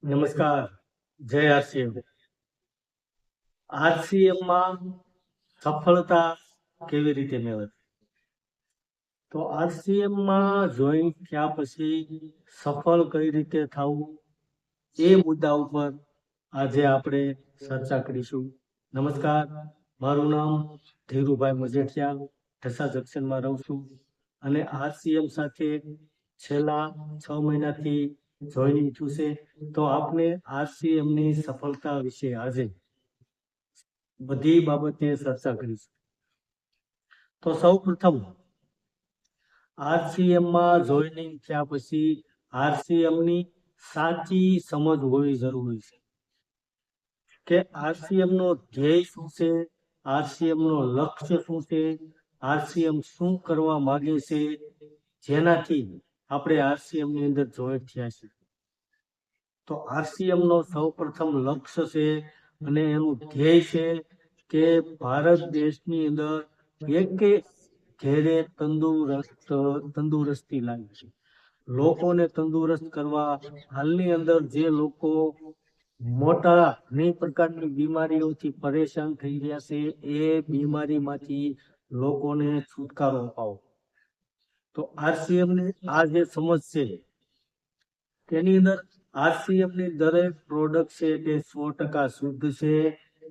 નમસ્કાર. જય RCM. RCM માં સફળતા કેવી રીતે મેળવવી? તો આરસીએમ માં જોઈન થયા પછી સફળ કઈ રીતે થવું એ મુદ્દા ઉપર આજે આપણે ચર્ચા કરીશું. નમસ્કાર, મારું નામ ધીરુભાઈ મજેઠિયા, ઢસા જંકશનમાં રહું છું અને આરસીએમ સાથે છેલ્લા 6 મહિનાથી જોઈનિંગ થયું છે. તો આપણે આરસીએમ ની સફળતા વિશે આજે બધી બાબતે ચર્ચા કરીશું. તો સૌ પ્રથમ આરસીએમ માં જોઈનિંગ થયા પછી આરસીએમ ની સાચી સમજ હોવી જરૂરી છે કે આરસીએમ નો ધ્યેય શું છે, આરસીએમ નો લક્ષ્ય શું છે, આરસીએમ શું કરવા માંગે છે, જેનાથી આપણે આરસીએમ ની અંદર જોઈન્ટ થયા છે. તો આરસીએમ નો સૌ પ્રથમ લક્ષ્ય છે અને એનું ધ્યેય છે કે ભારત દેશની અંદર એકે ઘેરે તંદુરસ્તી લાવી છે, લોકોને તંદુરસ્ત કરવા. હાલની અંદર જે લોકો મોટા ઘણી પ્રકારની બીમારીઓથી પરેશાન થઈ રહ્યા છે એ બીમારીમાંથી લોકોને છુટકારો અપાવો. તો આરસીએમ ની આ જે સમજ છે તેની અંદર આરસીએમ ની દરેક પ્રોડક્ટ છે તે 100% શુદ્ધ છે.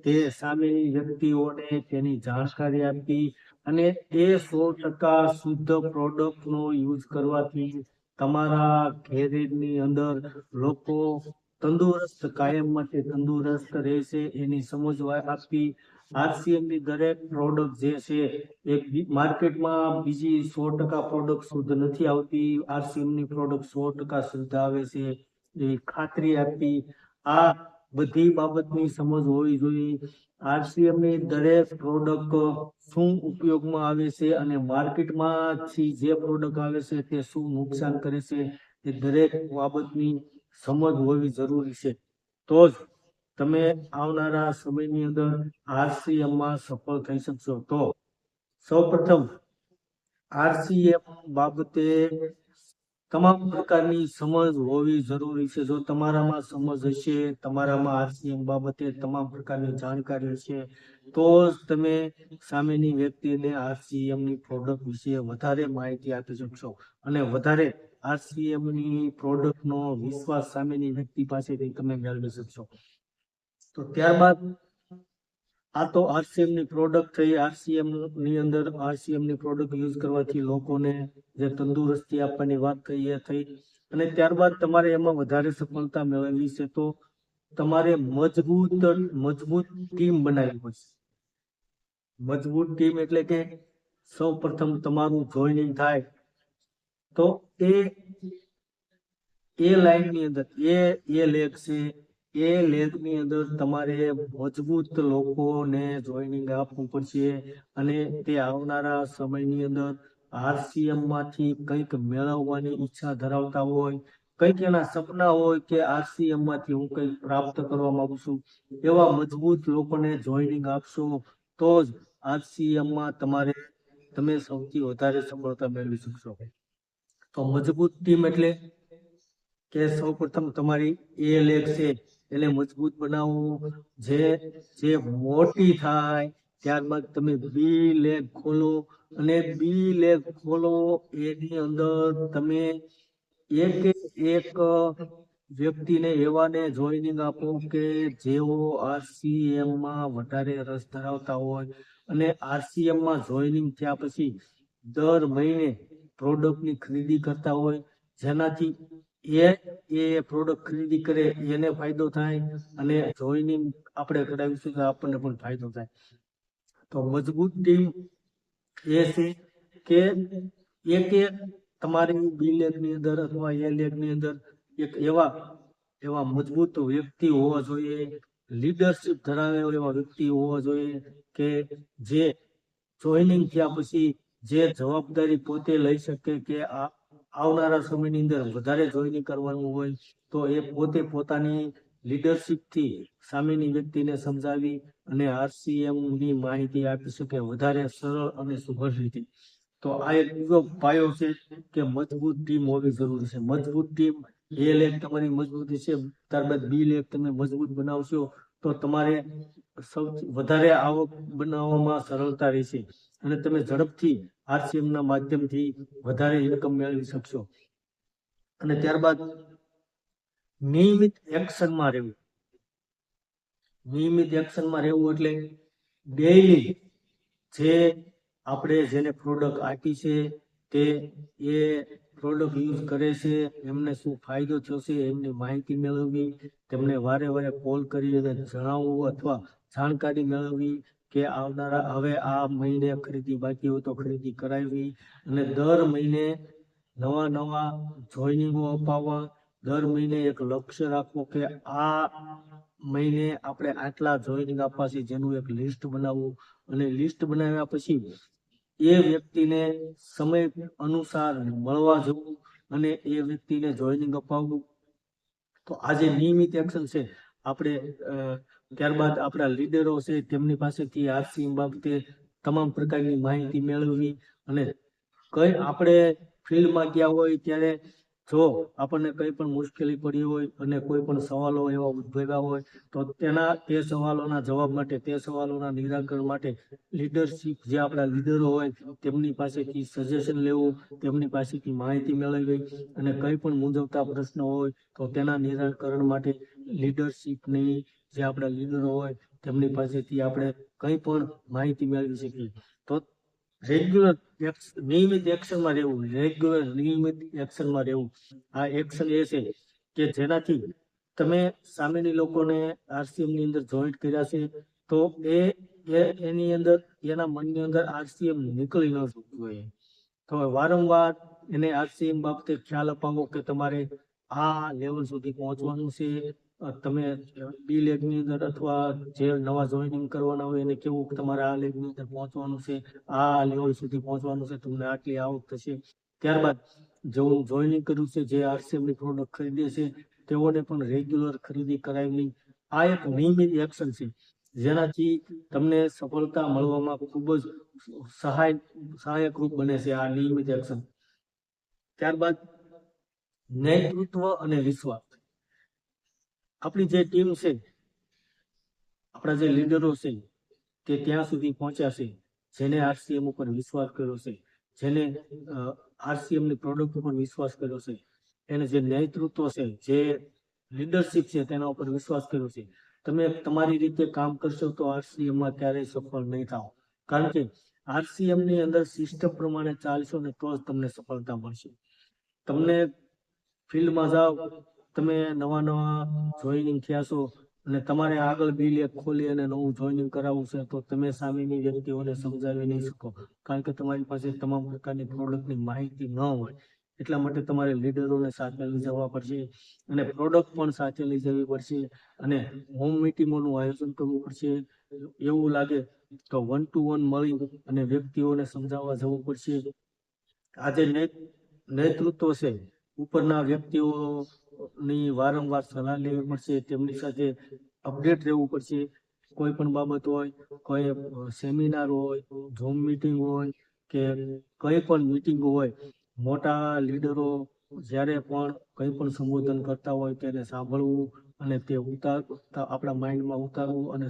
તે સામેની વ્યક્તિઓને તેની જાણકારી આપી અને એ 100% શુદ્ધ પ્રોડક્ટ નો યુઝ કરવાથી તમારા ઘેરની અંદર લોકો તંદુરસ્ત, કાયમ માટે તંદુરસ્ત રહેશે એની સમજ આપી. આરસીએમ ની દરેક પ્રોડક્ટ જે છે એ માર્કેટમાં બીજી 100% પ્રોડક્ટ શુદ્ધ નથી આવતી, આરસીએમ ની પ્રોડક્ટ 100% શુદ્ધ આવે છે એ ખાતરી આપી. આ બધી બાબતની સમજ હોવી જોઈએ. આરસીએમ ની દરેક પ્રોડક્ટ શું ઉપયોગમાં આવે છે અને માર્કેટમાંથી જે પ્રોડક્ટ આવે છે તે શું નુકસાન કરે છે એ દરેક બાબતની સમજ હોવી જરૂરી છે. તો જ તમે આવનારા સમયની અંદર આરસીએમ માં સફળ થઈ શકશો. તો સૌ પ્રથમ આરસીએમ બાબતે તમામ પ્રકારની સમજ હોવી જરૂરી છે. જો તમારામાં સમજ હશે, તમારામાં આરસીએમ બાબતે તમામ પ્રકારની જાણકારી હશે, તો જ તમે સામેની વ્યક્તિને આરસીએમ ની પ્રોડક્ટ વિશે વધારે માહિતી આપી શકશો અને વધારે આરસીએમ ની પ્રોડક્ટ નો વિશ્વાસ સામેની વ્યક્તિ પાસેથી તમે મેળવી શકશો. તો ત્યારબાદ આ તો આરસીએમ ની પ્રોડક્ટ થઈ. આરસીએમ ની અંદર આરસીએમ ની પ્રોડક્ટ યુઝ કરવાથી લોકોને જે તંદુરસ્તી આપવાની વાત થઈ એ થઈ. અને ત્યારબાદ તમારે એમાં વધારે સફળતા મેળવવી છે તો તમારે મજબૂત ટીમ બનાવવી પડશે. મજબૂત ટીમ એટલે કે સૌ પ્રથમ તમારું જોઈનિંગ થાય તો એ લાઈન ની અંદર એ લેગ છે, એ લેગ ની અંદર તમારે મજબૂત લોકોને જોઈનિંગ આપવું પડશે અને તે આવનારા સમયની અંદર આરસીએમ માંથી કંઈક મેળવવાની ઈચ્છા ધરાવતા હોય, કંઈક એના સપના હોય કે આરસીએમ માંથી હું કંઈક પ્રાપ્ત કરવા માંગુ છું, એવા મજબૂત લોકોને જોઈનિંગ આપશો તો જ આરસીએમ માં તમે સૌથી વધારે સફળતા મેળવી શકશો. તો મજબૂત ટીમ એટલે કે સૌ પ્રથમ તમારી એ લેગ છે એને મજબૂત બનાવો. જે મોટી થાય ત્યારબાદ તમે બી લેગ ખોલો અને બી લેગ ખોલો એની અંદર તમે એક વ્યક્તિને એવાને જોઈનિંગ આપો કે જેઓ આરસીએમ માં વધારે રસ ધરાવતા હોય અને આરસીએમ માં જોઈનિંગ થયા પછી દર મહિને પ્રોડક્ટની ખરીદી કરતા હોય, જેનાથી એ પ્રોડક્ટ ખરીદી કરે એને ફાયદો થાય અને જોઈનિંગ આપણે કરાવીશું તો આપણને પણ ફાયદો થાય. તો મજબૂત ટીમ એ છે કે એક તમારી બી લેગ ની અંદર અથવા એ લેગ ની અંદર એક એવા મજબૂત વ્યક્તિ હોવા જોઈએ, લીડરશિપ ધરાવે એવા વ્યક્તિ હોવા જોઈએ કે જે જોઈનિંગ થયા પછી જે જવાબદારી પોતે લઈ શકે કે આવનારા સમયની અંદર વધારે જોઈનિંગ કરવાનું હોય તો એ પોતે પોતાની લીડરશિપ થી સામેની વ્યક્તિને સમજાવી અને આરસીએમ ની માહિતી આપી શકે વધારે સરળ અને સુઘડ રીતે. તો આ એક બીજો પાયો છે કે મજબૂત ટીમ હોવી જરૂરી છે. મજબૂત ટીમ એ લેગ તમારી મજબૂતી છે, ત્યારબાદ બી લેગ તમે મજબૂત બનાવશો તો તમારે સૌથી વધારે આવક બનાવવામાં સરળતા રહેશે અને તમે ઝડપથી RCM ના માધ્યમથી વધારે ઇન્કમ મેળવી શકશો. અને ત્યારબાદ નિયમિત એક્શનમાં રહેવું. નિયમિત એક્શનમાં રહેવું એટલે ડેઈલી જે આપણે જેને પ્રોડક્ટ આપી છે તે એ પ્રોડક્ટ યુઝ કરે છે, એમને શું ફાયદો થયો છે એમની માહિતી મેળવવી, તેમને વારે વારે કોલ કરી અને જણાવવું અથવા જાણકારી મેળવવી કે આવનારા હવે આ મહિને ખરીદી બાકી હોય તો ખરીદી કરાવવી અને દર મહિને નવા નવા જોઈનિંગો અપાવવા, દર મહિને એક લક્ષ્ય રાખવું કે આ મહિને આપણે આટલા જોઈનિંગ આપવા છે જેનું એક લિસ્ટ બનાવવું અને લિસ્ટ બનાવ્યા પછી એ વ્યક્તિને સમય અનુસાર મળવા જવું અને એ વ્યક્તિને જોઈનિંગ અપાવવું. તો આ જે નિયમિત એક્શન છે આપણે ત્યારબાદ આપણા લીડરો છે તેમની પાસેથી RCM બાબતે તમામ પ્રકારની માહિતી મેળવવી અને કઈ આપણે ફિલ્ડમાં ગયા હોય ત્યારે જો આપણને કઈ પણ મુશ્કેલી પડી હોય અને કોઈ પણ સવાલો એવા ઉદ્ભવ્યા હોય તો તે સવાલોના જવાબ માટે, તે સવાલોના નિરાકરણ માટે લીડરશીપ જે આપણા લીડરો હોય તેમની પાસેથી સજેશન લેવું, તેમની પાસેથી માહિતી મેળવવી અને કઈ પણ મૂંઝવતા પ્રશ્ન હોય તો તેના નિરાકરણ માટે લીડરશીપની જે આપણા લીડરો હોય તેમની પાસેથી આપણે કઈ પણ માહિતી મેળવી શકીએ. તો રેગ્યુલર નિયમિત એક્શનમાં રહેવું, રેગ્યુલર નિયમિત એક્શનમાં રહેવું, આ એક્શન એ છે કે જેનાથી તમે સામેની લોકોને RCM ની અંદર જોઈન્ટ કર્યા છે તો એની અંદર એના મનની અંદર RCM નીકળી ન શકતું હોય. તો વારંવાર એને RCM બાબતે ખ્યાલ અપાવો કે તમારે આ લેવલ સુધી પહોંચવાનું છે. તમે બી લેગની અંદર અથવા જે નવા જોઈનિંગ કરવાના હોય એને કેવું કે તમારે આ લેગની અંદર પહોંચવાનું છે, આ લેવલ સુધી પહોંચવાનું છે, તમને આટલી આવક થશે. ત્યારબાદ જેવું જોઈનિંગ કર્યું છે, જે RCM ની પ્રોડક્ટ ખરીદે છે તેઓને પણ રેગ્યુલર ખરીદી કરાવવી. આ એક નિયમિત એક્શન છે જેનાથી તમને સફળતા મળવામાં ખૂબ જ સહાયક રૂપ બને છે આ નિયમિત એક્શન. ત્યારબાદ નેતૃત્વ અને વિશ્વાસ. આપણી જે ટીમ છે, આપણા જે લીડરો છે તે ત્યાં સુધી પહોંચ્યા છે જેને RCM ઉપર વિશ્વાસ કર્યો છે, જેને RCM ની પ્રોડક્ટ ઉપર વિશ્વાસ કર્યો છે, એને જે નેતૃત્વ છે, જે લીડરશીપ છે તેના ઉપર વિશ્વાસ કર્યો છે. તમે તમારી રીતે કામ કરશો તો RCM માં ક્યારેય સફળ નહીં થાવ, કારણ કે RCM ની અંદર સિસ્ટમ પ્રમાણે ચાલશો ને તો જ તમને સફળતા મળશે. તમને ફિલ્ડમાં જાઓ, તમે નવા જોઈનિંગ થયા છો અને તમારે આગળ બિલ એક ખોલી અને નવું જોઈનિંગ કરાવવું છે તો તમે સામેની વ્યક્તિઓને સમજાવી નહીં શકો, કારણ કે તમારી પાસે તમામ પ્રકારની પ્રોડક્ટની માહિતી ન હોય. એટલા માટે તમારે લીડરોને સાથે લઈ જવા પડશે અને પ્રોડક્ટ પણ સાથે લઈ જવી પડશે અને હોમ મિટિંગોનું આયોજન કરવું પડશે. એવું લાગે તો 1 to 1 મળી અને વ્યક્તિઓને સમજાવવા જવું પડશે. આજે નેતૃત્વ છે, ઉપરના વ્યક્તિઓની વારંવાર સલાહ લેવી પડશે, તેમની સાથે અપડેટ રહેવું પડશે. કોઈ પણ બાબત હોય, કોઈ સેમિનાર હોય, ઝૂમ મિટિંગ હોય કે કઈ પણ મિટિંગ હોય, મોટા લીડરો જ્યારે પણ કઈ પણ સંબોધન કરતા હોય તેને સાંભળવું અને તે આપણા માઇન્ડમાં ઉતારવું અને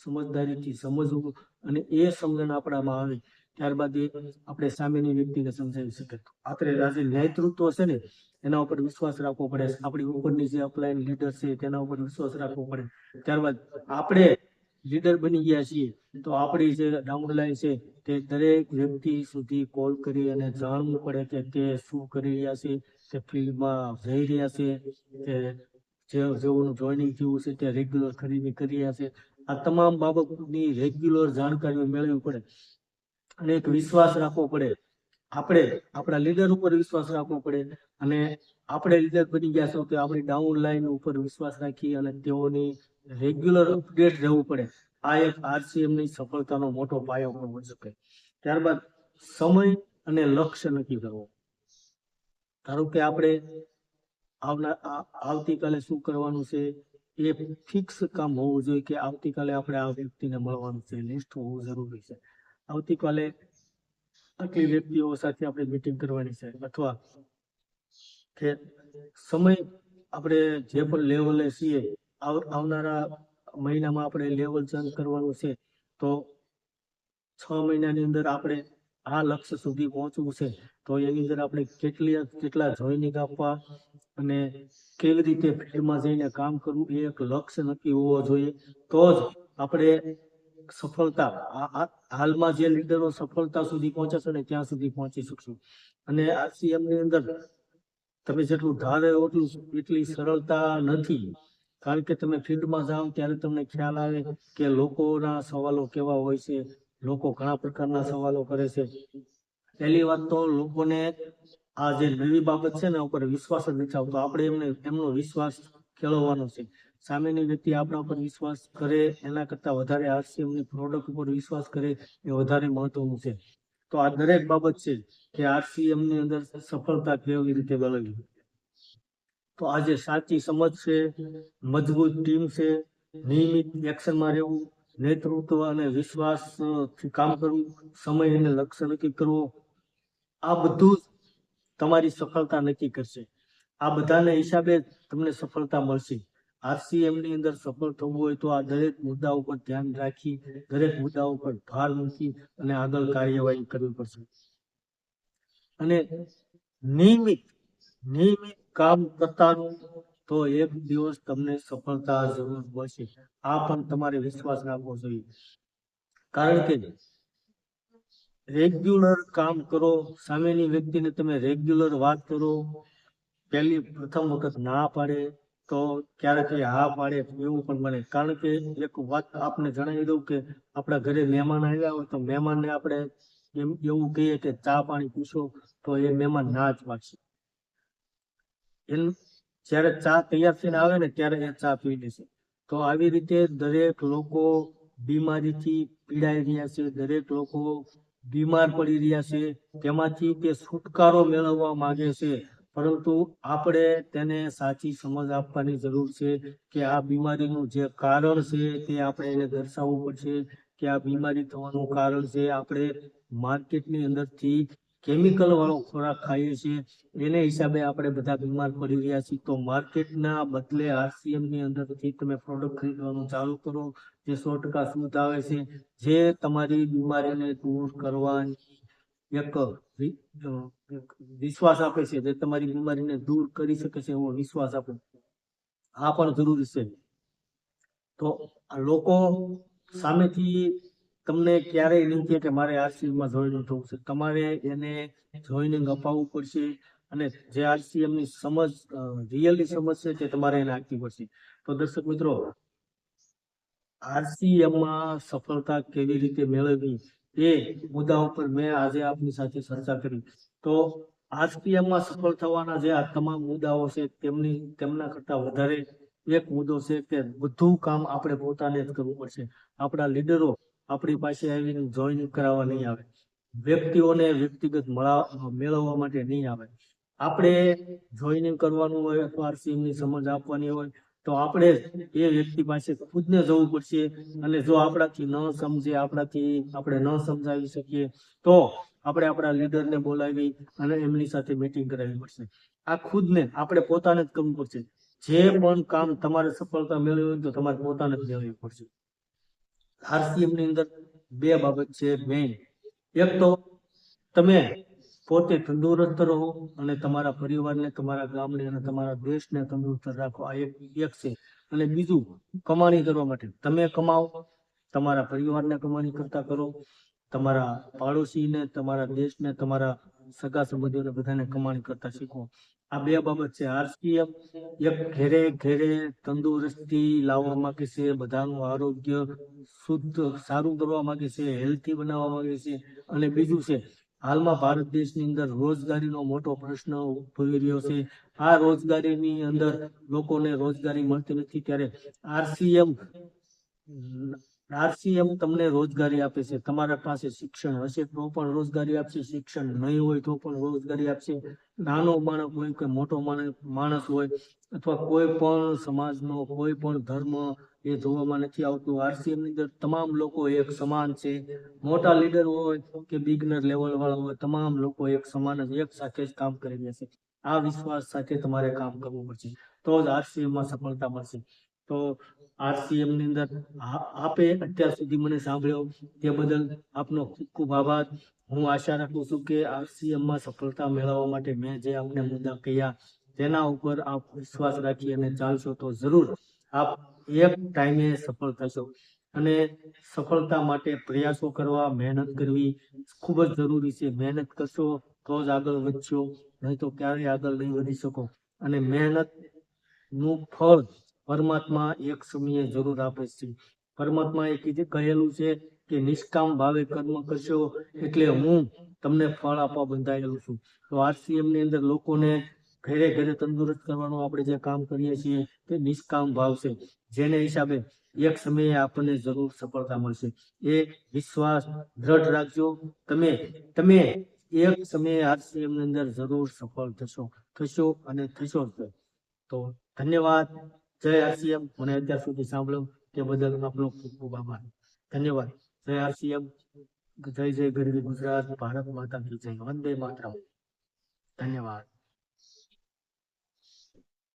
સમજદારીથી સમજવું અને એ સમજણ આપણામાં આવે ત્યારબાદ એ આપણે સામેની વ્યક્તિને સમજાવી શકીએ. આપણે આજે નેતૃત્વ છે ને એના ઉપર વિશ્વાસ રાખવો પડે. આપણી ઉપરની જે અપલાઈન લીડર છે તેના ઉપર વિશ્વાસ રાખવો પડે. ત્યારબાદ આપણે લીડર બની ગયા છીએ તો આપણી જે ડાઉનલાઈન છે તે દરેક વ્યક્તિ સુધી કોલ કરી અને જાણવું પડે કે તે શું કરી રહ્યા છે, તે ફિલ્ડમાં જઈ રહ્યા છે, કે જેઓનું જોઈનિંગ થયું છે તે રેગ્યુલર ખરીદી કરી રહ્યા છે. આ તમામ બાબતની રેગ્યુલર જાણકારીઓ મેળવવી પડે અને એક વિશ્વાસ રાખવો પડે. આપણે આપણા લીડર ઉપર વિશ્વાસ રાખવો પડે અને આપણે લીડર બની ગયા છો તો આપણી ડાઉન લાઈન ઉપર વિશ્વાસ રાખી અને તેઓની રેગ્યુલર અપડેટ રહેવું પડે. આ એક RCM ની સફળતાનો મોટો પાયો પણ હોઈ શકે. ત્યારબાદ સમય અને લક્ષ્ય નક્કી કરવો. ધારો કે આપણે આવતીકાલે શું કરવાનું છે એ ફિક્સ કામ હોવું જોઈએ કે આવતીકાલે આપણે આ વ્યક્તિને મળવાનું છે, લિસ્ટ હોવું જરૂરી છે. આવતીકાલે આટલી વ્યક્તિઓ સાથે આપણે મીટિંગ કરવાની છે અથવા કે સમય આપણે જે પણ લેવલે છીએ આવનારા મહિનામાં આપણે લેવલ ચેન્જ કરવાનું છે, તો 6 મહિનાની અંદર આપણે આ લક્ષ્ય સુધી પહોંચવું છે, તો એની અંદર આપણે કેટલા જોઈનિંગ આપવા અને કેવી રીતે ફિલ્ડમાં જઈને કામ કરવું એ એક લક્ષ્ય નક્કી હોવો જોઈએ. તો જ આપણે સફળતા હાલમાં જે લીડરો સફળતા સુધી પહોંચે છે ને ત્યાં સુધી પહોંચી શકશું. અને RCM ની અંદર તમે જેટલું ધારે એટલી સરળતા નથી, કારણ કે તમે ફિલ્ડમાં જાઓ ત્યારે તમને ખ્યાલ આવે કે લોકોના સવાલો કેવા હોય છે. લોકો ઘણા પ્રકારના સવાલો કરે છે. પહેલી વાત તો લોકોને આ જે નવી બાબત છે ને ઉપર વિશ્વાસ જ નથી આવતો. આપણે એમનો વિશ્વાસ કેળવવાનો છે. સામેની વ્યક્તિ આપણા ઉપર વિશ્વાસ કરે એના કરતા વધારે RCM ની પ્રોડક્ટ ઉપર વિશ્વાસ કરે એ વધારે મહત્વનું છે. તો આ દરેક બાબત છે કે RCM ની અંદર સફળતા કેવી રીતે મેળવવી. તો આજે સાચી સમજ છે, મજબૂત ટીમ છે, નિયમિત એક્શનમાં રહેવું, નેતૃત્વ અને વિશ્વાસ થી કામ કરવું, સમય અને લક્ષ્ય નક્કી કરવો, આ બધું તમારી સફળતા નક્કી કરશે. આ બધાના હિસાબે તમને સફળતા મળશે. RCM ની અંદર સફળ થવું હોય તો આ દરેક મુદ્દા ઉપર ધ્યાન રાખી, દરેક મુદ્દા ઉપર ભાર મૂકી અને આગળ કાર્યવાહી કરવી પડશે. અને નિયમિત કામ કરતાનું તો એક દિવસ તમને સફળતા જરૂર મળશે. આ પણ તમારે વિશ્વાસ રાખવો જોઈએ. કારણ કે રેગ્યુલર કામ કરો, સામેની વ્યક્તિને તમે રેગ્યુલર વાત કરો, પ્રથમ વખત ના પાડે તો ક્યારેક હા પાડે એવું પણ બને. કારણ કે એક વાત આપને જણાવી દઉં કે આપણા ઘરે મહેમાન આવ્યા હોય તો મહેમાનને આપણે એવું કહીએ કે ચા પાણી પૂછો તો એ મહેમાન ના જ પાડશે. જ્યારે ચા તૈયાર થઈને આવે ને ત્યારે એ ચા પી લેશે. તો આવી રીતે દરેક લોકો બીમારીથી પીડાઈ રહ્યા છે, દરેક લોકો બીમાર પડી રહ્યા છે, તેમાંથી તે છુટકારો મેળવવા માંગે છે. પરંતુ આપણે તેને સાચી સમજ આપવાની જરૂર છે કે આ બીમારીનું જે કારણ છે તે આપણે એને દર્શાવવું પડશે કે આ બીમારી થવાનું કારણ છે આપણે માર્કેટની અંદરથી કેમિકલ વાળો ખોરાક ખાઈએ છીએ, એને હિસાબે આપણે બધા બીમાર પડી રહ્યા છીએ. તો માર્કેટના બદલે RCM ની અંદરથી તમે પ્રોડક્ટ ખરીદવાનું ચાલુ કરો, જે 100% શુદ્ધ આવે છે, જે તમારી બીમારીને દૂર કરવાની એક વિશ્વાસ આપે છે, જે તમારી બીમારીને દૂર કરી શકે છે એવો વિશ્વાસ આપે. આ પણ જરૂરી છે. તો લોકો સામેથી તમને ક્યારેય નહીં કહે કે મારે RCM માં જોઈનિંગ થવું છે. તમારે એને જોઈનિંગ અપાવવું પડશે અને જે RCM ની સમજ રિયલી સમજ છે તે તમારે એને આપવી પડશે. તો દર્શક મિત્રો, RCM માં સફળતા કેવી રીતે મેળવવી એ મુદ્દા ઉપર મેં આજે આપની સાથે ચર્ચા કરી. તો RCM માં સફળ થવાના જે આ તમામ મુદ્દાઓ છે તેમના કરતા વધારે એક મુદ્દો છે કે બધું કામ આપણે પોતાને જ કરવું પડશે. આપણા લીડરો આપણી પાસે આવીને જોઈનિંગ કરાવવા નહીં આવે, વ્યક્તિઓને વ્યક્તિગત મેળવવા માટે નહીં આવે. આપણે જોઈનિંગ કરવાનું હોય અથવા RCM ની સમજ આપવાની હોય તો આપણે એ વ્યક્તિ પાસે ખુદને જવું પડશે. અને જો આપણાથી ન સમજે, આપણે ન સમજાવી શકીએ તો આપણે આપણા લીડરને બોલાવી અને એમની સાથે મીટિંગ કરાવવી પડશે. આ ખુદને આપણે પોતાને જ કરવું પડશે. જે પણ કામ તમારે સફળતા મેળવવી હોય તો તમારે પોતાને જ મેળવવી પડશે. RCM ની અંદર બે બાબત છે મેઇન. એક તો તમે પોતે તંદુરસ્ત રહો અને તમારા પરિવારને, તમારા ગામને અને તમારા દેશને તંદુરસ્ત રાખો. આ એક છે. અને બીજું, કમાણી કરવા માટે તમે કમાઓ, તમારા પરિવારને કમાણી કરતા કરો, તમારા પાડોશીને, તમારા દેશને, તમારા સગા સંબંધીઓને બધાને કમાણી કરતા શીખો. આ બે બાબત છે. RCM એક ઘેરે તંદુરસ્તી લાવવા માંગે છે, બધાનું આરોગ્ય શુદ્ધ સારું કરવા માંગે છે, હેલ્થી બનાવવા માંગે છે. અને બીજું છે, હાલમાં ભારત દેશની અંદર રોજગારીનો મોટો પ્રશ્ન ઉભી રહ્યો છે. આ રોજગારીની અંદર લોકોને રોજગારી મળતી નથી, ત્યારે RCM તમને રોજગારી આપે છે. તમારા પાસે શિક્ષણ હશે તો પણ રોજગારી આપશે, શિક્ષણ નહીં હોય તો પણ રોજગારી આપશે. નાનો માણસ હોય કે મોટો માણસ હોય અથવા કોઈ પણ સમાજનો કોઈ પણ ધર્મ એ જોવામાં નથી આવતું. RCM ની અંદર તમામ લોકો એક સમાન છે. મોટા લીડર હોય કે બિગનર લેવલ વાળા હોય, તમામ લોકો એક સમાન જ એક સાથે જ કામ કરી રહ્યા છે. આ વિશ્વાસ સાથે તમારે કામ કરવું પડશે, તો જ RCM માં સફળતા મળશે. તો RCM ની અંદર આપે અત્યાર સુધી મને સાંભળ્યો તે બદલ આપનો ખૂબ ખૂબ આભાર. હું આશા રાખું છું કે RCM માં સફળતા મેળવવા માટે મેં જે આપને મુદ્દા કહ્યા તેના ઉપર આપ વિશ્વાસ રાખી અને ચાલશો તો જરૂર આપ એક ટાઈમે સફળ થશો. અને સફળતા માટે પ્રયાસો કરવા, મહેનત કરવી ખૂબ જ જરૂરી છે. મહેનત કરશો તો જ આગળ વધશો, નહીં તો ક્યારેય આગળ નહીં વધી શકો. અને મહેનત નું ફળ પરમાત્મા એક સમયે જરૂર આપે છે. પરમાત્મા એ કહેલું છે કે નિષ્કામ ભાવે કર્મ કરશો એટલે હું તમને ફળ આપવા બંધાયેલું છું. તો RCM ની અંદર લોકોને ઘરે ઘરે તંદુરસ્ત કરવાનું આપણે જે કામ કરીએ છીએ તે નિષ્કામ ભાવ છે, જેને હિસાબે એક સમયે આપણને જરૂર સફળતા મળશે. એ વિશ્વાસ દ્રઢ રાખજો. તમે તમે એક સમયે RCM ની અંદર જરૂર સફળ થશો અને થશો જ. તો ધન્યવાદ. જય RCM. મને અત્યાર સુધી સાંભળ્યો તે બદલ આપનો ખૂબ ખૂબ આભાર. ધન્યવાદ. જય RCM. જય જય ગરવી ગુજરાત. ભારત માતા કી જય. વંદે માતરમ. ધન્યવાદ.